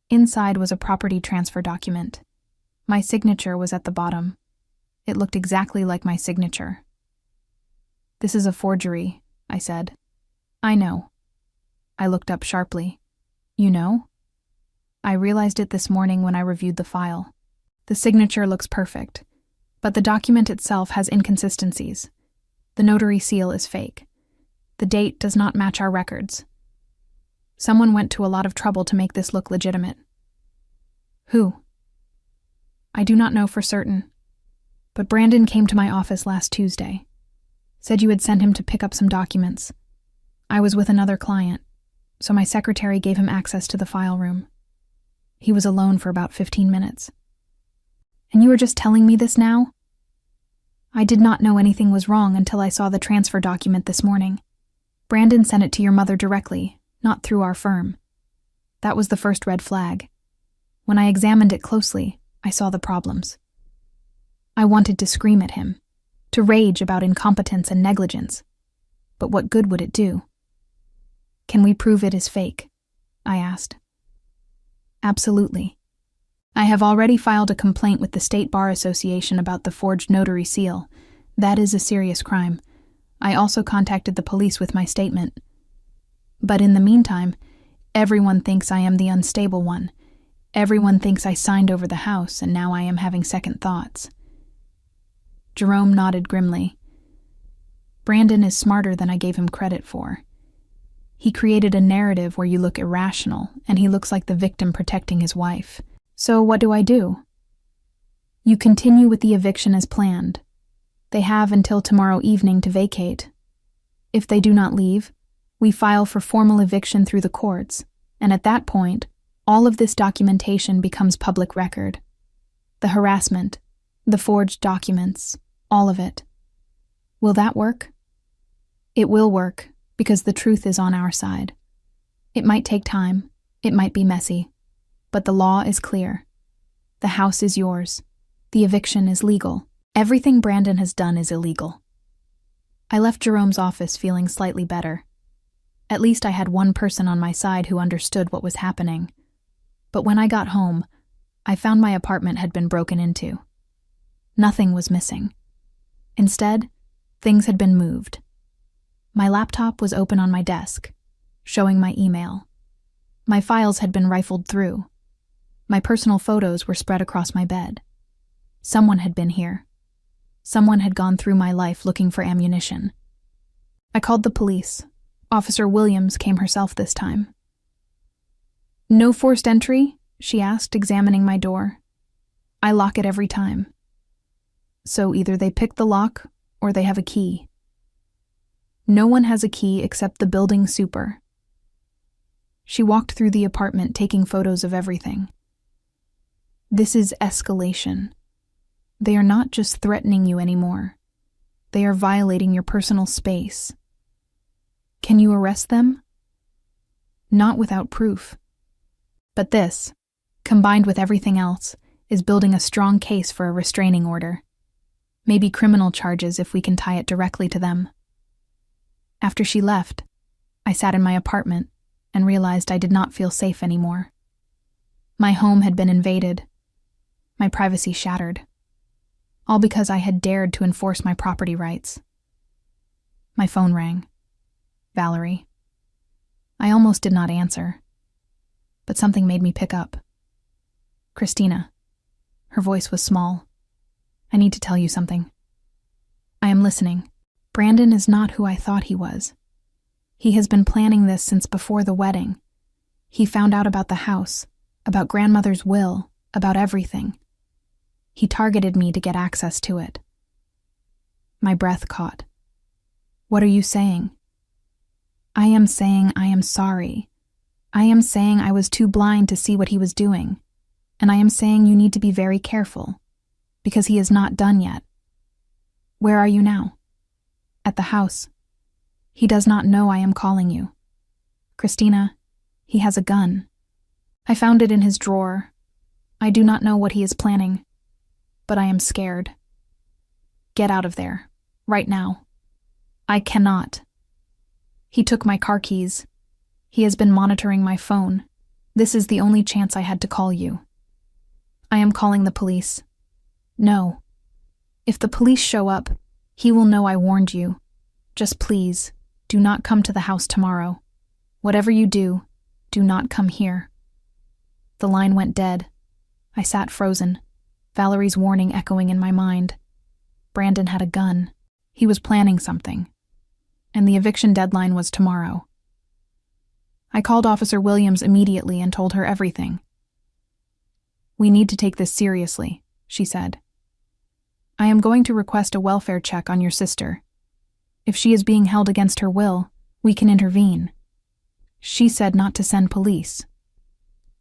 Inside was a property transfer document. My signature was at the bottom. It looked exactly like my signature. "This is a forgery," I said. "I know." I looked up sharply. "You know?" "I realized it this morning when I reviewed the file. The signature looks perfect, but the document itself has inconsistencies. The notary seal is fake. The date does not match our records. Someone went to a lot of trouble to make this look legitimate." "Who?" "I do not know for certain, but Brandon came to my office last Tuesday. Said you had sent him to pick up some documents. I was with another client, so my secretary gave him access to the file room. He was alone for about 15 minutes. And you are just telling me this now?" "I did not know anything was wrong until I saw the transfer document this morning. Brandon sent it to your mother directly, not through our firm. That was the first red flag. When I examined it closely, I saw the problems. I wanted to scream at him, to rage about incompetence and negligence. But what good would it do?" "Can we prove it is fake?" I asked. "Absolutely. I have already filed a complaint with the State Bar Association about the forged notary seal. That is a serious crime. I also contacted the police with my statement. But in the meantime, everyone thinks I am the unstable one. Everyone thinks I signed over the house, and now I am having second thoughts." Jerome nodded grimly. "Brandon is smarter than I gave him credit for. He created a narrative where you look irrational, and he looks like the victim protecting his wife. So what do I do?" "You continue with the eviction as planned. They have until tomorrow evening to vacate. If they do not leave, we file for formal eviction through the courts, and at that point, all of this documentation becomes public record. The harassment, the forged documents, all of it. Will that work?" "It will work, because the truth is on our side. It might take time, it might be messy, but the law is clear. The house is yours. The eviction is legal. Everything Brandon has done is illegal." I left Jerome's office feeling slightly better. At least I had one person on my side who understood what was happening. But when I got home, I found my apartment had been broken into. Nothing was missing. Instead, things had been moved. My laptop was open on my desk, showing my email. My files had been rifled through. My personal photos were spread across my bed. Someone had been here. Someone had gone through my life looking for ammunition. I called the police. Officer Williams came herself this time. "No forced entry?" she asked, examining my door. "I lock it every time." "So either they picked the lock or they have a key." "No one has a key except the building super." She walked through the apartment, taking photos of everything. "This is escalation. They are not just threatening you anymore. They are violating your personal space. Can you arrest them?" "Not without proof. But this, combined with everything else, is building a strong case for a restraining order. Maybe criminal charges if we can tie it directly to them." After she left, I sat in my apartment and realized I did not feel safe anymore. My home had been invaded, my privacy shattered, all because I had dared to enforce my property rights. My phone rang. Valerie. I almost did not answer, but something made me pick up. "Christina." Her voice was small. "I need to tell you something." "I am listening." "Brandon is not who I thought he was. He has been planning this since before the wedding. He found out about the house, about grandmother's will, about everything. He targeted me to get access to it." My breath caught. "What are you saying?" "I am saying I am sorry. I am saying I was too blind to see what he was doing. And I am saying you need to be very careful, because he is not done yet." "Where are you now?" "At the house. He does not know I am calling you." "Christina, he has a gun. I found it in his drawer. I do not know what he is planning, but I am scared. Get out of there, right now." "I cannot." "He took my car keys. He has been monitoring my phone. This is the only chance I had to call you." "I am calling the police." "No. If the police show up, he will know I warned you. Just please, do not come to the house tomorrow. Whatever you do, do not come here." The line went dead. I sat frozen, Valerie's warning echoing in my mind. Brandon had a gun. He was planning something. And the eviction deadline was tomorrow. I called Officer Williams immediately and told her everything. "We need to take this seriously," she said. "I am going to request a welfare check on your sister. If she is being held against her will, we can intervene. She said not to send police.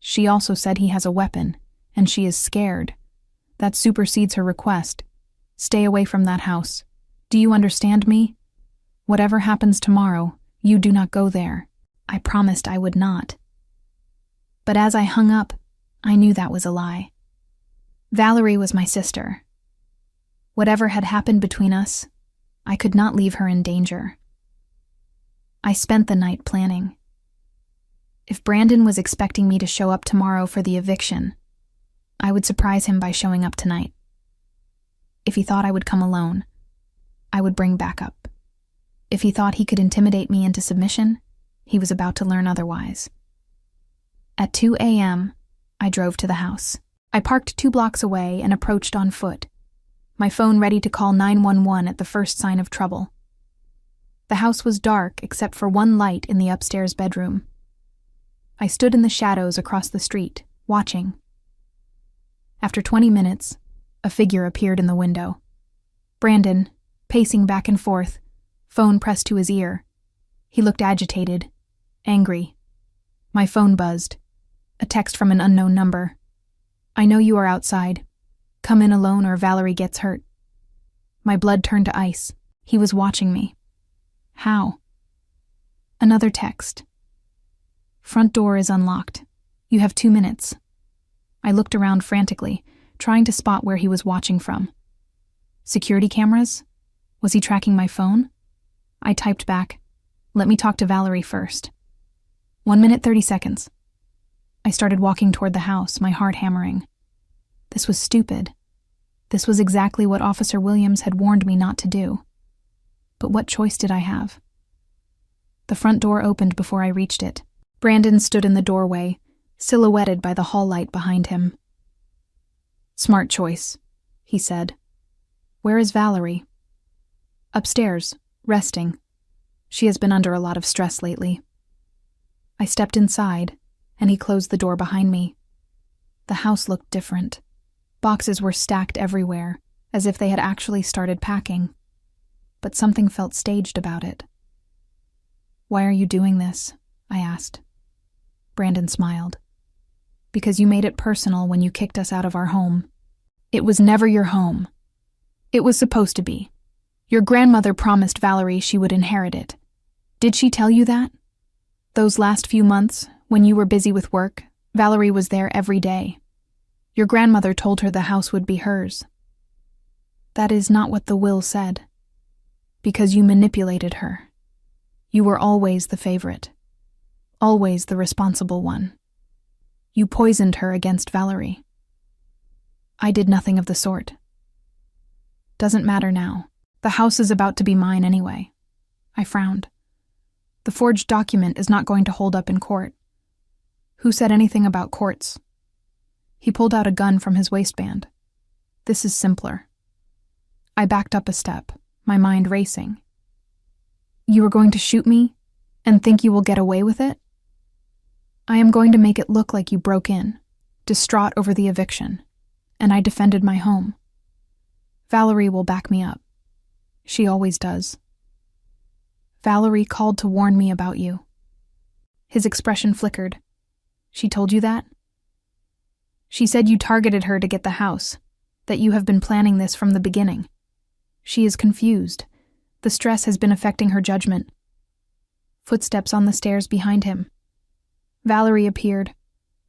She also said he has a weapon, and she is scared. That supersedes her request. Stay away from that house. Do you understand me? Whatever happens tomorrow, you do not go there." I promised I would not. But as I hung up, I knew that was a lie. Valerie was my sister. Whatever had happened between us, I could not leave her in danger. I spent the night planning. If Brandon was expecting me to show up tomorrow for the eviction, I would surprise him by showing up tonight. If he thought I would come alone, I would bring backup. If he thought he could intimidate me into submission, He was about to learn otherwise. At 2 a.m., I drove to the house. I parked 2 blocks away and approached on foot, my phone ready to call 911 at the first sign of trouble. The house was dark except for one light in the upstairs bedroom. I stood in the shadows across the street, watching. After 20 minutes, a figure appeared in the window. Brandon, pacing back and forth, phone pressed to his ear. He looked agitated, angry. My phone buzzed. A text from an unknown number. "I know you are outside. Come in alone or Valerie gets hurt." My blood turned to ice. He was watching me. How? Another text. "Front door is unlocked. You have 2 minutes." I looked around frantically, trying to spot where he was watching from. Security cameras? Was he tracking my phone? I typed back, "Let me talk to Valerie first." 1 minute 30 seconds. I started walking toward the house, my heart hammering. This was stupid. This was exactly what Officer Williams had warned me not to do. But what choice did I have? The front door opened before I reached it. Brandon stood in the doorway, silhouetted by the hall light behind him. "Smart choice," he said. "Where is Valerie?" "Upstairs, resting. She has been under a lot of stress lately." I stepped inside, and he closed the door behind me. The house looked different. Boxes were stacked everywhere, as if they had actually started packing. But something felt staged about it. "Why are you doing this?" I asked. Brandon smiled. "Because you made it personal when you kicked us out of our home." "It was never your home. It was supposed to be. Your grandmother promised Valerie she would inherit it. Did she tell you that? Those last few months, when you were busy with work, Valerie was there every day. Your grandmother told her the house would be hers." "That is not what the will said." "Because you manipulated her. You were always the favorite. Always the responsible one. You poisoned her against Valerie." "I did nothing of the sort." "Doesn't matter now. The house is about to be mine anyway." I frowned. "The forged document is not going to hold up in court." "Who said anything about courts?" He pulled out a gun from his waistband. "This is simpler." I backed up a step, my mind racing. "You are going to shoot me and think you will get away with it?" "I am going to make it look like you broke in, distraught over the eviction, and I defended my home. Valerie will back me up. She always does." "Valerie called to warn me about you." His expression flickered. "She told you that?" "She said you targeted her to get the house, that you have been planning this from the beginning. She is confused. The stress has been affecting her judgment." Footsteps on the stairs behind him. Valerie appeared,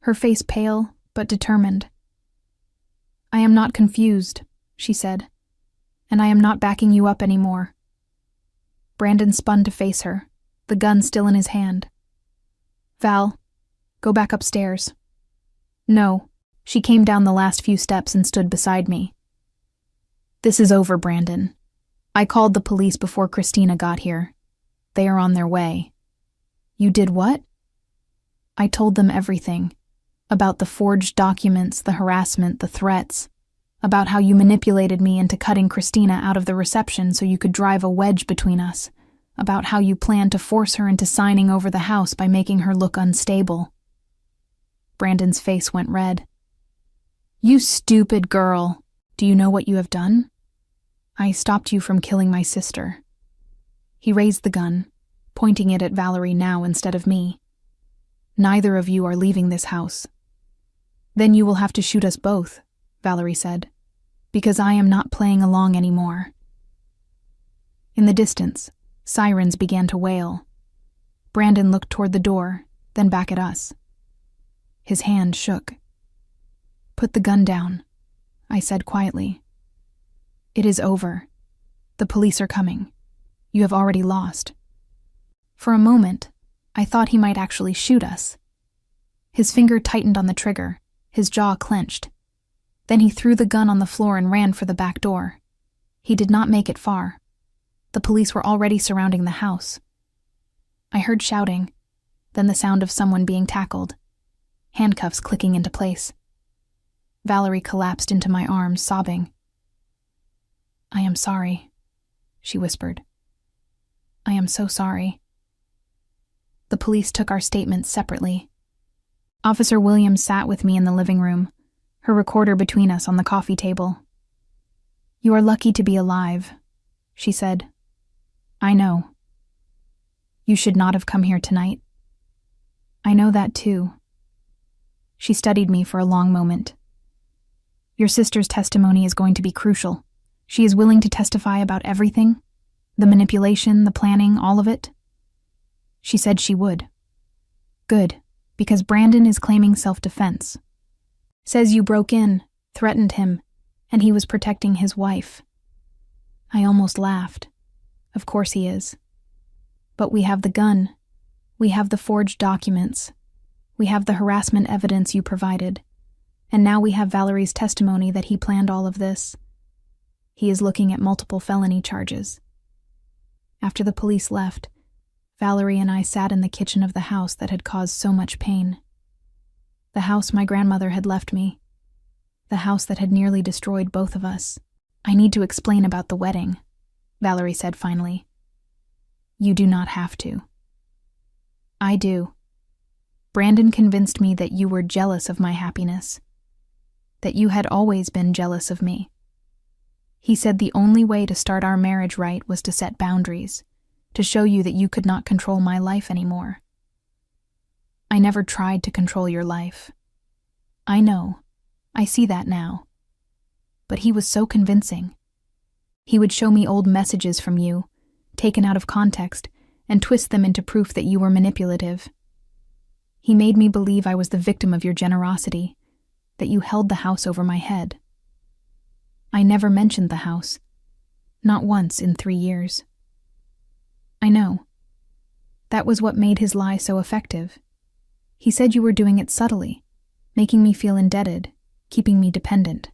her face pale but determined. "I am not confused," she said, "and I am not backing you up anymore." Brandon spun to face her, the gun still in his hand. "Val, go back upstairs." "No." She came down the last few steps and stood beside me. "This is over, Brandon. I called the police before Christina got here. They are on their way." "You did what?" "I told them everything. About the forged documents, the harassment, the threats. About how you manipulated me into cutting Christina out of the reception so you could drive a wedge between us. About how you planned to force her into signing over the house by making her look unstable." Brandon's face went red. "You stupid girl. Do you know what you have done? I stopped you from killing my sister." He raised the gun, pointing it at Valerie now instead of me. "Neither of you are leaving this house." "Then you will have to shoot us both," Valerie said, "because I am not playing along anymore." In the distance, sirens began to wail. Brandon looked toward the door, then back at us. His hand shook. "Put the gun down," I said quietly. "It is over. The police are coming. You have already lost." For a moment, I thought he might actually shoot us. His finger tightened on the trigger, his jaw clenched. Then he threw the gun on the floor and ran for the back door. He did not make it far. The police were already surrounding the house. I heard shouting, then the sound of someone being tackled, handcuffs clicking into place. Valerie collapsed into my arms, sobbing. "I am sorry," she whispered. "I am so sorry." The police took our statements separately. Officer Williams sat with me in the living room, her recorder between us on the coffee table. "You are lucky to be alive," she said. "I know. You should not have come here tonight. I know that too." She studied me for a long moment. "Your sister's testimony is going to be crucial. She is willing to testify about everything, the manipulation, the planning, all of it." She said she would. "Good, because Brandon is claiming self-defense. Says you broke in, threatened him, and he was protecting his wife." I almost laughed. Of course he is. But we have the gun. We have the forged documents. We have the harassment evidence you provided. And now we have Valerie's testimony that he planned all of this. He is looking at multiple felony charges. After the police left, Valerie and I sat in the kitchen of the house that had caused so much pain. The house my grandmother had left me. The house that had nearly destroyed both of us. "I need to explain about the wedding," Valerie said finally. "You do not have to." "I do. Brandon convinced me that you were jealous of my happiness. That you had always been jealous of me. He said the only way to start our marriage right was to set boundaries, to show you that you could not control my life anymore. I never tried to control your life. I know. I see that now. But he was so convincing. He would show me old messages from you, taken out of context, and twist them into proof that you were manipulative. He made me believe I was the victim of your generosity, that you held the house over my head. I never mentioned the house. Not once in 3 years. I know. That was what made his lie so effective. He said you were doing it subtly, making me feel indebted, keeping me dependent.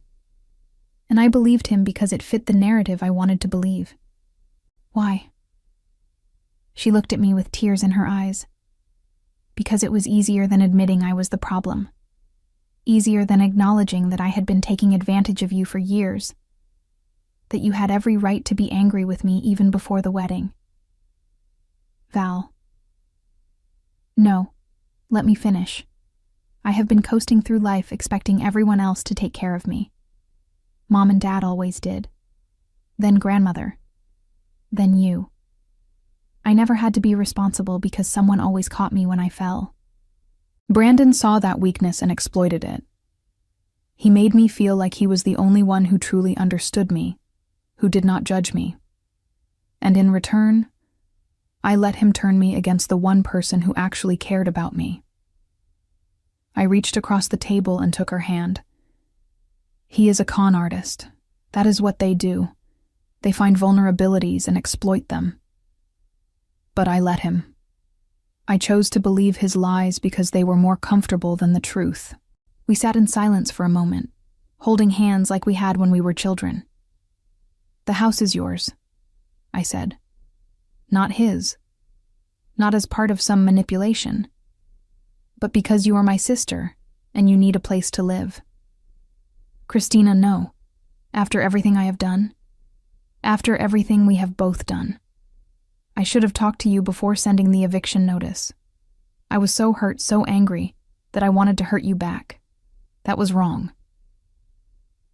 And I believed him because it fit the narrative I wanted to believe. Why? She looked at me with tears in her eyes. Because it was easier than admitting I was the problem. Easier than acknowledging that I had been taking advantage of you for years. That you had every right to be angry with me even before the wedding. Val. No, let me finish. I have been coasting through life expecting everyone else to take care of me. Mom and Dad always did. Then grandmother. Then you. I never had to be responsible because someone always caught me when I fell. Brandon saw that weakness and exploited it. He made me feel like he was the only one who truly understood me, who did not judge me. And in return, I let him turn me against the one person who actually cared about me. I reached across the table and took her hand. He is a con artist. That is what they do. They find vulnerabilities and exploit them. But I let him. I chose to believe his lies because they were more comfortable than the truth. We sat in silence for a moment, holding hands like we had when we were children. The house is yours, I said. Not his. Not as part of some manipulation. But because you are my sister, and you need a place to live. Christina, no. After everything I have done. After everything we have both done. I should have talked to you before sending the eviction notice. I was so hurt, so angry, that I wanted to hurt you back. That was wrong.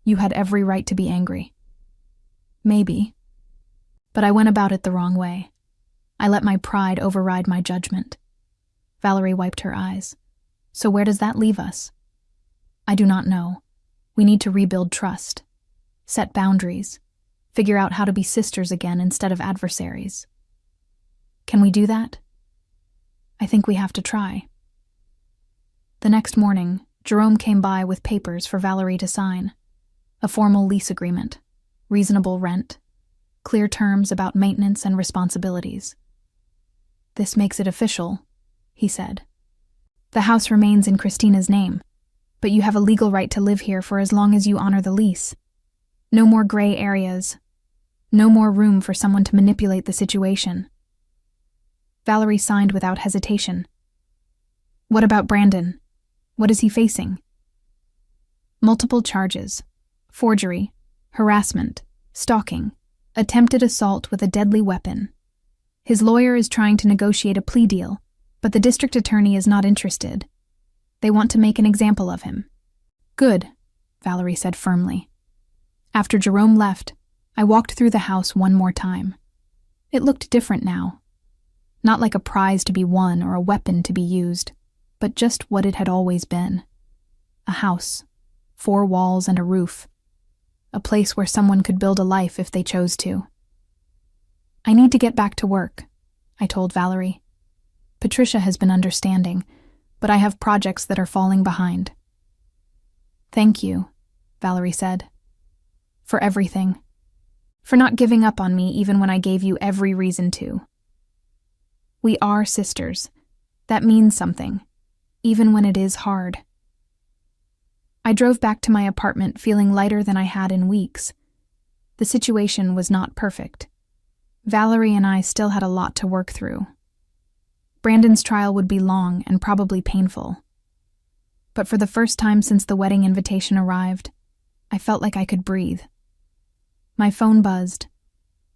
You had every right to be angry. Maybe. But I went about it the wrong way. I let my pride override my judgment. Valerie wiped her eyes. So where does that leave us? I do not know. We need to rebuild trust. Set boundaries. Figure out how to be sisters again instead of adversaries. Can we do that? I think we have to try. The next morning, Jerome came by with papers for Valerie to sign. A formal lease agreement, reasonable rent, clear terms about maintenance and responsibilities. This makes it official, he said. The house remains in Christina's name, but you have a legal right to live here for as long as you honor the lease. No more gray areas. No more room for someone to manipulate the situation. Valerie signed without hesitation. What about Brandon? What is he facing? Multiple charges: forgery, harassment, stalking, attempted assault with a deadly weapon. His lawyer is trying to negotiate a plea deal, but the district attorney is not interested. They want to make an example of him. Good, Valerie said firmly. After Jerome left, I walked through the house one more time. It looked different now. Not like a prize to be won or a weapon to be used, but just what it had always been. A house, 4 walls and a roof. A place where someone could build a life if they chose to. I need to get back to work, I told Valerie. Patricia has been understanding, but I have projects that are falling behind. Thank you, Valerie said. For everything. For not giving up on me even when I gave you every reason to. We are sisters. That means something, even when it is hard. I drove back to my apartment feeling lighter than I had in weeks. The situation was not perfect. Valerie and I still had a lot to work through. Brandon's trial would be long and probably painful. But for the first time since the wedding invitation arrived, I felt like I could breathe. My phone buzzed.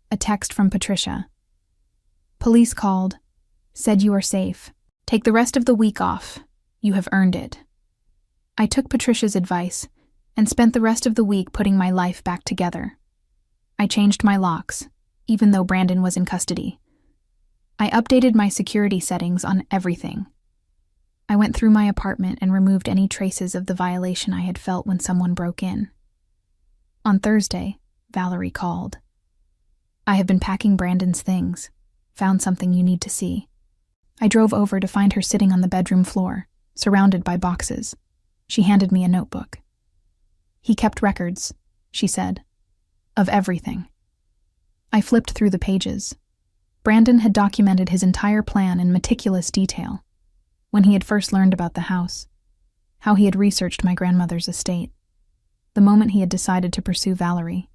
A text from Patricia. Police called. Said you are safe. Take the rest of the week off. You have earned it. I took Patricia's advice and spent the rest of the week putting my life back together. I changed my locks, even though Brandon was in custody. I updated my security settings on everything. I went through my apartment and removed any traces of the violation I had felt when someone broke in. On Thursday, Valerie called. I have been packing Brandon's things. Found something you need to see. I drove over to find her sitting on the bedroom floor, surrounded by boxes. She handed me a notebook. He kept records, she said, of everything. I flipped through the pages. Brandon had documented his entire plan in meticulous detail. When he had first learned about the house, how he had researched my grandmother's estate, the moment he had decided to pursue Valerie.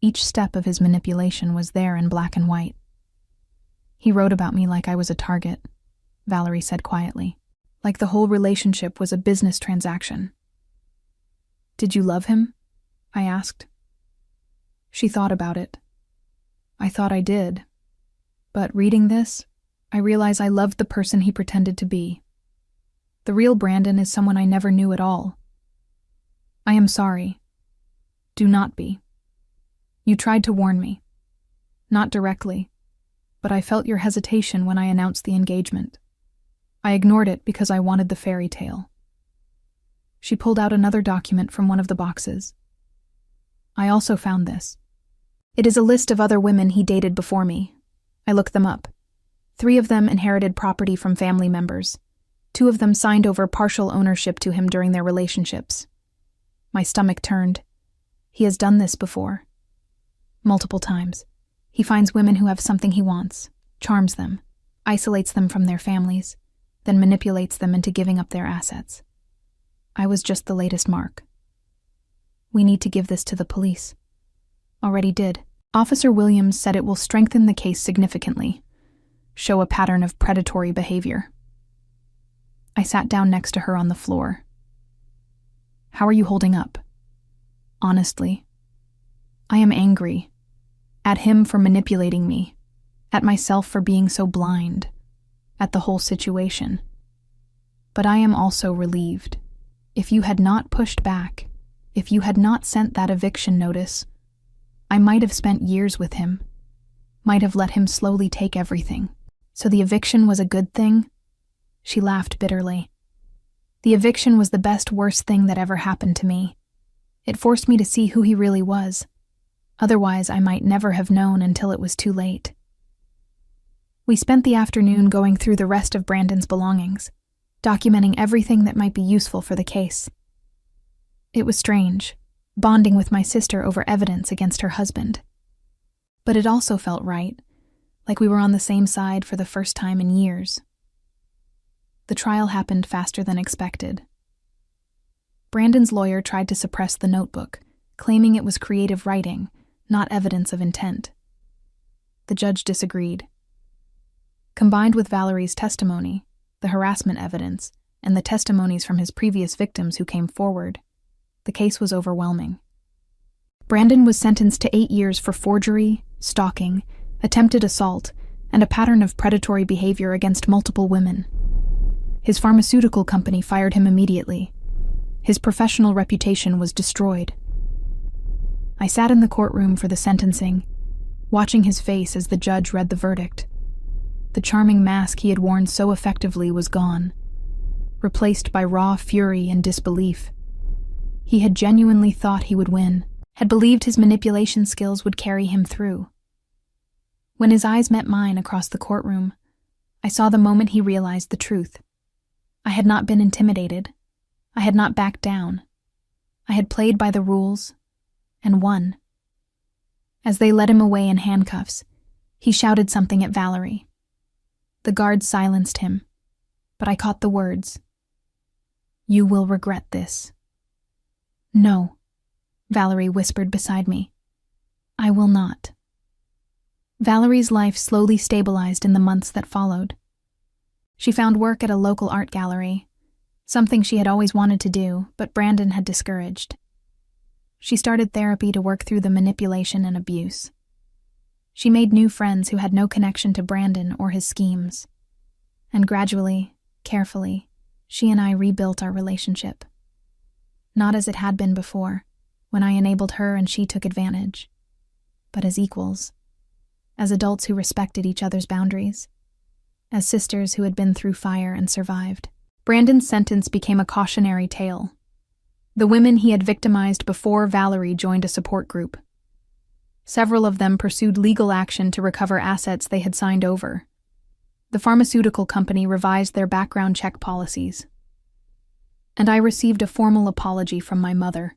Each step of his manipulation was there in black and white. He wrote about me like I was a target, Valerie said quietly, like the whole relationship was a business transaction. Did you love him? I asked. She thought about it. I thought I did. But reading this, I realize I loved the person he pretended to be. The real Brandon is someone I never knew at all. I am sorry. Do not be. You tried to warn me. Not directly, but I felt your hesitation when I announced the engagement. I ignored it because I wanted the fairy tale. She pulled out another document from one of the boxes. I also found this. It is a list of other women he dated before me. I looked them up. 3 of them inherited property from family members. 2 of them signed over partial ownership to him during their relationships. My stomach turned. He has done this before. Multiple times. He finds women who have something he wants, charms them, isolates them from their families, then manipulates them into giving up their assets. I was just the latest mark. We need to give this to the police. Already did. Officer Williams said it will strengthen the case significantly, show a pattern of predatory behavior. I sat down next to her on the floor. How are you holding up? Honestly, I am angry. At him for manipulating me, at myself for being so blind, at the whole situation. But I am also relieved. If you had not pushed back, if you had not sent that eviction notice, I might have spent years with him, might have let him slowly take everything. So the eviction was a good thing? She laughed bitterly. The eviction was the best worst thing that ever happened to me. It forced me to see who he really was. Otherwise, I might never have known until it was too late. We spent the afternoon going through the rest of Brandon's belongings, documenting everything that might be useful for the case. It was strange, bonding with my sister over evidence against her husband. But it also felt right, like we were on the same side for the first time in years. The trial happened faster than expected. Brandon's lawyer tried to suppress the notebook, claiming it was creative writing, not evidence of intent. The judge disagreed. Combined with Valerie's testimony, the harassment evidence, and the testimonies from his previous victims who came forward, the case was overwhelming. Brandon was sentenced to 8 years for forgery, stalking, attempted assault, and a pattern of predatory behavior against multiple women. His pharmaceutical company fired him immediately. His professional reputation was destroyed. I sat in the courtroom for the sentencing, watching his face as the judge read the verdict. The charming mask he had worn so effectively was gone, replaced by raw fury and disbelief. He had genuinely thought he would win, had believed his manipulation skills would carry him through. When his eyes met mine across the courtroom, I saw the moment he realized the truth. I had not been intimidated. I had not backed down. I had played by the rules and won. As they led him away in handcuffs, he shouted something at Valerie. The guards silenced him, but I caught the words. "You will regret this." "No," Valerie whispered beside me. "I will not." Valerie's life slowly stabilized in the months that followed. She found work at a local art gallery, something she had always wanted to do, but Brandon had discouraged. She started therapy to work through the manipulation and abuse. She made new friends who had no connection to Brandon or his schemes. And gradually, carefully, she and I rebuilt our relationship. Not as it had been before, when I enabled her and she took advantage, but as equals, as adults who respected each other's boundaries, as sisters who had been through fire and survived. Brandon's sentence became a cautionary tale. The women he had victimized before Valerie joined a support group. Several of them pursued legal action to recover assets they had signed over. The pharmaceutical company revised their background check policies. And I received a formal apology from my mother,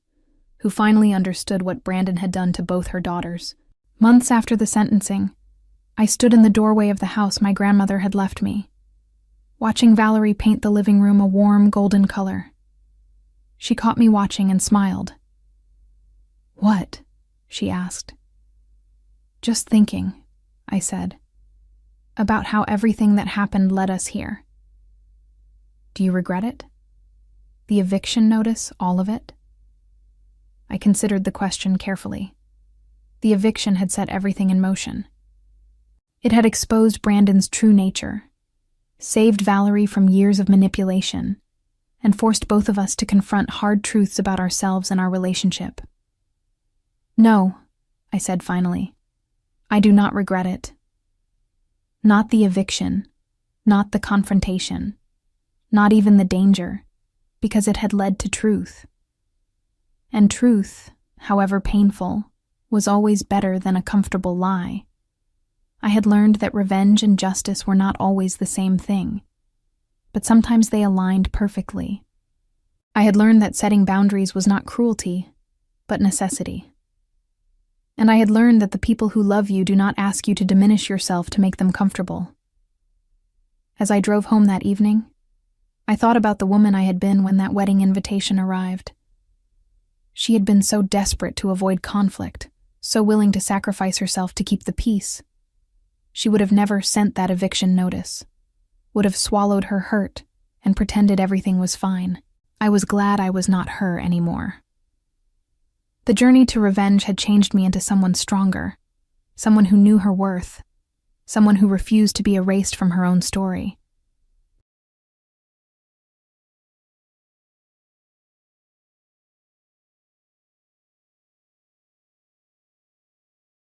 who finally understood what Brandon had done to both her daughters. Months after the sentencing, I stood in the doorway of the house my grandmother had left me, watching Valerie paint the living room a warm golden color. She caught me watching and smiled. "What?" she asked. "Just thinking," I said, "about how everything that happened led us here." "Do you regret it? The eviction notice, all of it?" I considered the question carefully. The eviction had set everything in motion. It had exposed Brandon's true nature, saved Valerie from years of manipulation, and forced both of us to confront hard truths about ourselves and our relationship. "No," I said finally. "I do not regret it. Not the eviction, not the confrontation, not even the danger, because it had led to truth. And truth, however painful, was always better than a comfortable lie. I had learned that revenge and justice were not always the same thing, but sometimes they aligned perfectly. I had learned that setting boundaries was not cruelty, but necessity. And I had learned that the people who love you do not ask you to diminish yourself to make them comfortable. As I drove home that evening, I thought about the woman I had been when that wedding invitation arrived. She had been so desperate to avoid conflict, so willing to sacrifice herself to keep the peace. She would have never sent that eviction notice, would have swallowed her hurt and pretended everything was fine. I was glad I was not her anymore. The journey to revenge had changed me into someone stronger, someone who knew her worth, someone who refused to be erased from her own story.